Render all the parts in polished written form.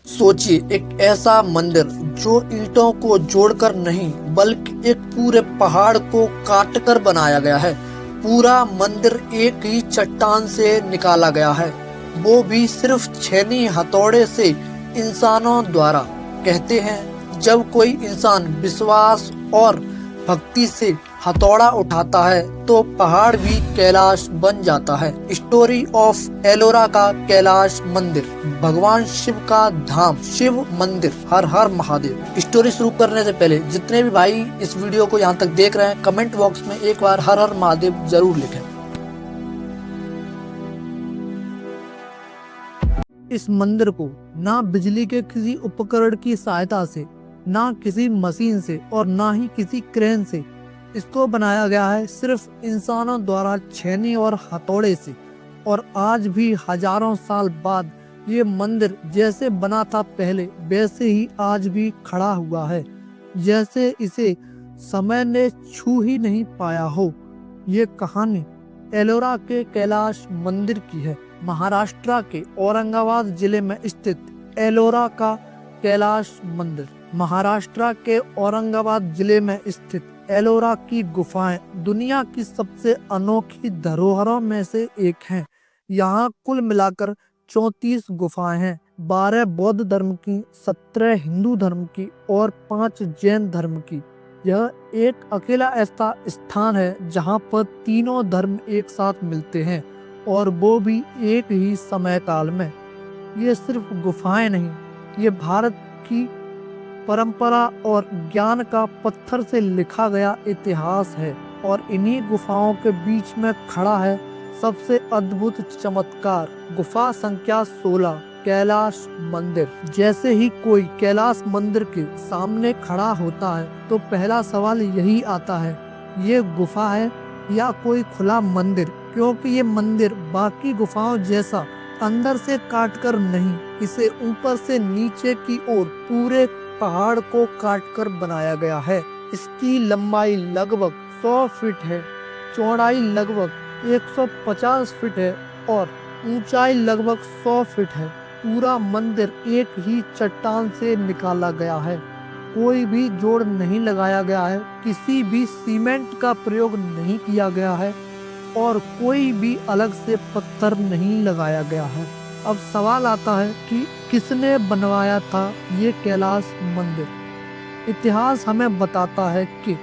सोचिए, एक ऐसा मंदिर जो ईंटों को जोड़कर नहीं बल्कि एक पूरे पहाड़ को काटकर बनाया गया है। पूरा मंदिर एक ही चट्टान से निकाला गया है, वो भी सिर्फ छेनी हथौड़े से इंसानों द्वारा। कहते हैं, जब कोई इंसान विश्वास और भक्ति से हथौड़ा उठाता है तो पहाड़ भी कैलाश बन जाता है। स्टोरी ऑफ एलोरा का कैलाश मंदिर, भगवान शिव का धाम, शिव मंदिर। हर हर महादेव। स्टोरी शुरू करने से पहले जितने भी भाई इस वीडियो को यहाँ तक देख रहे हैं, कमेंट बॉक्स में एक बार हर हर महादेव जरूर लिखें। इस मंदिर को ना बिजली के किसी उपकरण की सहायता से, ना किसी मशीन से और ना ही किसी क्रेन से इसको बनाया गया है, सिर्फ इंसानों द्वारा छेनी और हथौड़े से। और आज भी हजारों साल बाद ये मंदिर जैसे बना था पहले, वैसे ही आज भी खड़ा हुआ है, जैसे इसे समय ने छू ही नहीं पाया हो। ये कहानी एलोरा के कैलाश मंदिर की है। महाराष्ट्र के औरंगाबाद जिले में स्थित एलोरा का कैलाश मंदिर। महाराष्ट्र के औरंगाबाद जिले में स्थित एलोरा की गुफाएं दुनिया की सबसे अनोखी धरोहरों में से एक हैं। यहाँ कुल मिलाकर 34 गुफाएं हैं, 12 बौद्ध धर्म की, 17 हिंदू धर्म की और 5 जैन धर्म की। यह एक अकेला ऐसा स्थान है जहाँ पर तीनों धर्म एक साथ मिलते हैं, और वो भी एक ही समय काल में। ये सिर्फ गुफाएं नहीं, ये भारत की परंपरा और ज्ञान का पत्थर से लिखा गया इतिहास है। और इन्हीं गुफाओं के बीच में खड़ा है सबसे अद्भुत चमत्कार, गुफा संख्या 16, कैलाश मंदिर। जैसे ही कोई कैलाश मंदिर के सामने खड़ा होता है तो पहला सवाल यही आता है, ये गुफा है या कोई खुला मंदिर? क्योंकि ये मंदिर बाकी गुफाओं जैसा अंदर से काटकर नहीं, इसे ऊपर से नीचे की ओर पूरे पहाड़ को काटकर बनाया गया है। इसकी लंबाई लगभग 100 फीट है, चौड़ाई लगभग 150 फीट है और ऊंचाई लगभग 100 फीट है। पूरा मंदिर एक ही चट्टान से निकाला गया है, कोई भी जोड़ नहीं लगाया गया है, किसी भी सीमेंट का प्रयोग नहीं किया गया है और कोई भी अलग से पत्थर नहीं लगाया गया है। अब सवाल आता है कि किसने बनवाया था ये कैलाश मंदिर? इतिहास हमें बताता है कि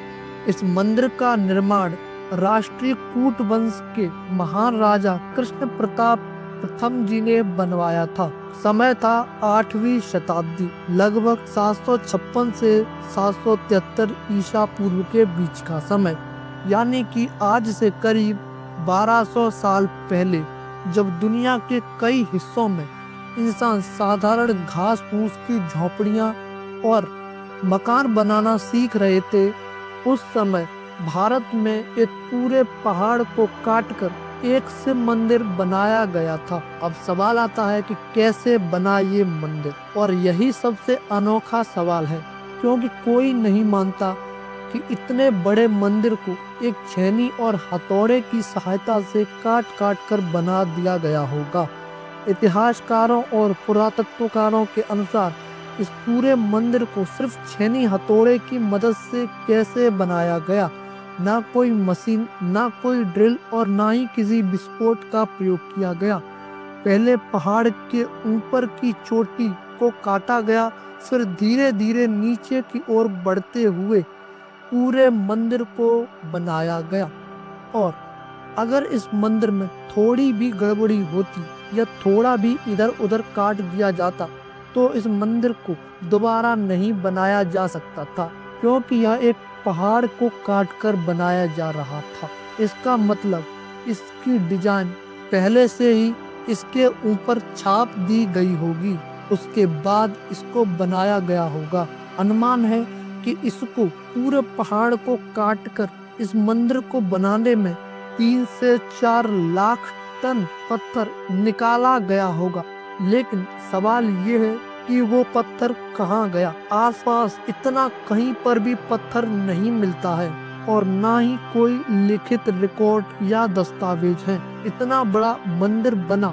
इस मंदिर का निर्माण राष्ट्रीय कूट वंश के महान राजा कृष्ण प्रताप प्रथम जी ने बनवाया था। समय था 8वीं शताब्दी, लगभग 756 से 773 ईसा पूर्व के बीच का समय, यानी कि आज से करीब 1200 साल पहले, जब दुनिया के कई हिस्सों में इंसान साधारण घास फूस की झोपड़ियां और मकान बनाना सीख रहे थे, उस समय भारत में एक पूरे पहाड़ को काटकर एक से मंदिर बनाया गया था। अब सवाल आता है कि कैसे बना ये मंदिर? और यही सबसे अनोखा सवाल है, क्योंकि कोई नहीं मानता कि इतने बड़े मंदिर को एक छेनी और हथौड़े की सहायता से काट काट कर बना दिया गया होगा। इतिहासकारों और पुरातत्वकारों के अनुसार इस पूरे मंदिर को सिर्फ छेनी हथौड़े की मदद से कैसे बनाया गया। ना कोई मशीन, ना कोई ड्रिल और ना ही किसी विस्फोट का प्रयोग किया गया। पहले पहाड़ के ऊपर की चोटी को काटा गया, फिर धीरे धीरे नीचे की ओर बढ़ते हुए पूरे मंदिर को बनाया गया। और अगर इस मंदिर में थोड़ी भी गड़बड़ी होती या थोड़ा भी इधर उधर काट दिया जाता तो इस मंदिर को दोबारा नहीं बनाया जा सकता था, क्योंकि यह एक पहाड़ को काटकर बनाया जा रहा था। इसका मतलब इसकी डिजाइन पहले से ही इसके ऊपर छाप दी गई होगी, उसके बाद इसको बनाया गया होगा। अनुमान है कि इसको पूरे पहाड़ को काटकर इस मंदिर को बनाने में 3 से 4 लाख टन पत्थर निकाला गया होगा। लेकिन सवाल ये है कि वो पत्थर कहाँ गया? आसपास इतना कहीं पर भी पत्थर नहीं मिलता है और ना ही कोई लिखित रिकॉर्ड या दस्तावेज है। इतना बड़ा मंदिर बना,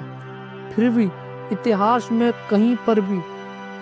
फिर भी इतिहास में कहीं पर भी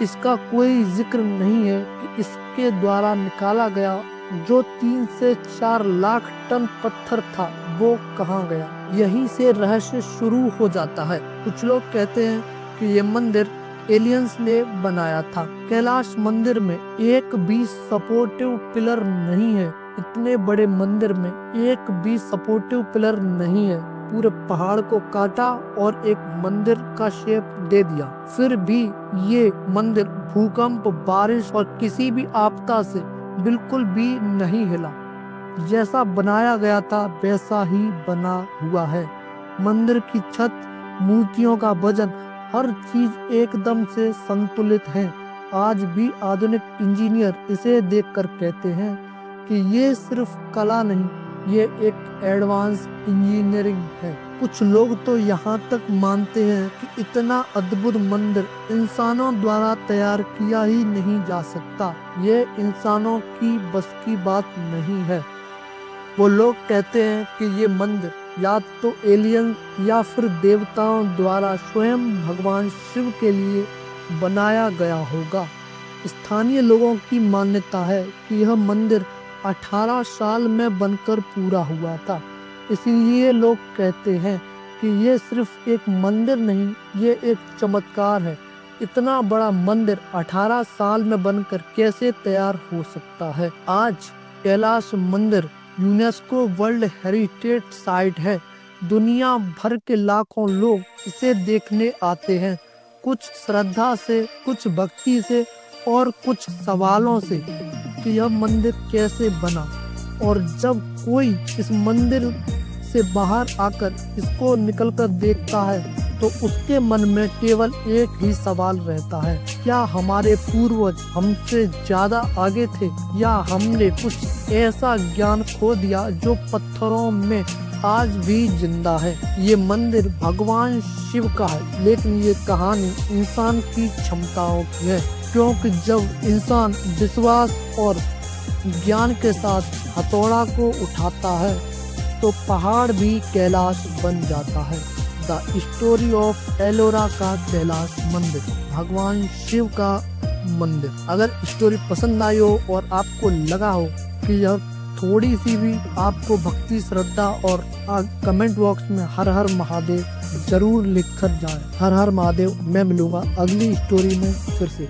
इसका कोई जिक्र नहीं है कि इसके द्वारा निकाला गया जो 3 से 4 लाख टन पत्थर था वो कहाँ गया। यहीं से रहस्य शुरू हो जाता है। कुछ लोग कहते हैं कि ये मंदिर एलियंस ने बनाया था। कैलाश मंदिर में एक भी सपोर्टिव पिलर नहीं है। इतने बड़े मंदिर में एक भी सपोर्टिव पिलर नहीं है। पूरे पहाड़ को काटा और एक मंदिर का शेप दे दिया। फिर भी ये मंदिर भूकंप, बारिश और किसी भी आपदा से बिल्कुल भी नहीं हिला। जैसा बनाया गया था वैसा ही बना हुआ है। मंदिर की छत, मूर्तियों का वजन, हर चीज एकदम से संतुलित है। आज भी आधुनिक इंजीनियर इसे देखकर कहते हैं कि ये सिर्फ कला नहीं, ये एक एडवांस इंजीनियरिंग है। कुछ लोग तो यहाँ तक मानते हैं कि इतना अद्भुत मंदिर इंसानों द्वारा तैयार किया ही नहीं जा सकता। ये इंसानों की बस की बात नहीं है। वो लोग कहते हैं कि ये मंदिर या तो एलियन या फिर देवताओं द्वारा स्वयं भगवान शिव के लिए बनाया गया होगा। स्थानीय लोगों की मान्यता है कि यह मंदिर 18 साल में बनकर पूरा हुआ था। इसीलिए लोग कहते हैं कि ये सिर्फ एक मंदिर नहीं, ये एक चमत्कार है। इतना बड़ा मंदिर 18 साल में बनकर कैसे तैयार हो सकता है। आज कैलाश मंदिर यूनेस्को वर्ल्ड हेरिटेज साइट है। दुनिया भर के लाखों लोग इसे देखने आते हैं, कुछ श्रद्धा से, कुछ भक्ति से और कुछ सवालों से कि यह मंदिर कैसे बना। और जब कोई इस मंदिर से बाहर आकर इसको निकलकर देखता है तो उसके मन में केवल एक ही सवाल रहता है, क्या हमारे पूर्वज हमसे ज्यादा आगे थे या हमने कुछ ऐसा ज्ञान खो दिया जो पत्थरों में आज भी जिंदा है। ये मंदिर भगवान शिव का है, लेकिन ये कहानी इंसान की क्षमताओं की है। क्योंकि जब इंसान विश्वास और ज्ञान के साथ हथौड़ा को उठाता है तो पहाड़ भी कैलाश बन जाता है। द स्टोरी ऑफ एलोरा का कैलाश मंदिर, भगवान शिव का मंदिर। अगर स्टोरी पसंद आई हो और आपको लगा हो कि यह थोड़ी सी भी आपको भक्ति, श्रद्धा और कमेंट बॉक्स में हर हर महादेव जरूर लिख कर जाए। हर हर महादेव। मैं मिलूंगा अगली स्टोरी में फिर से।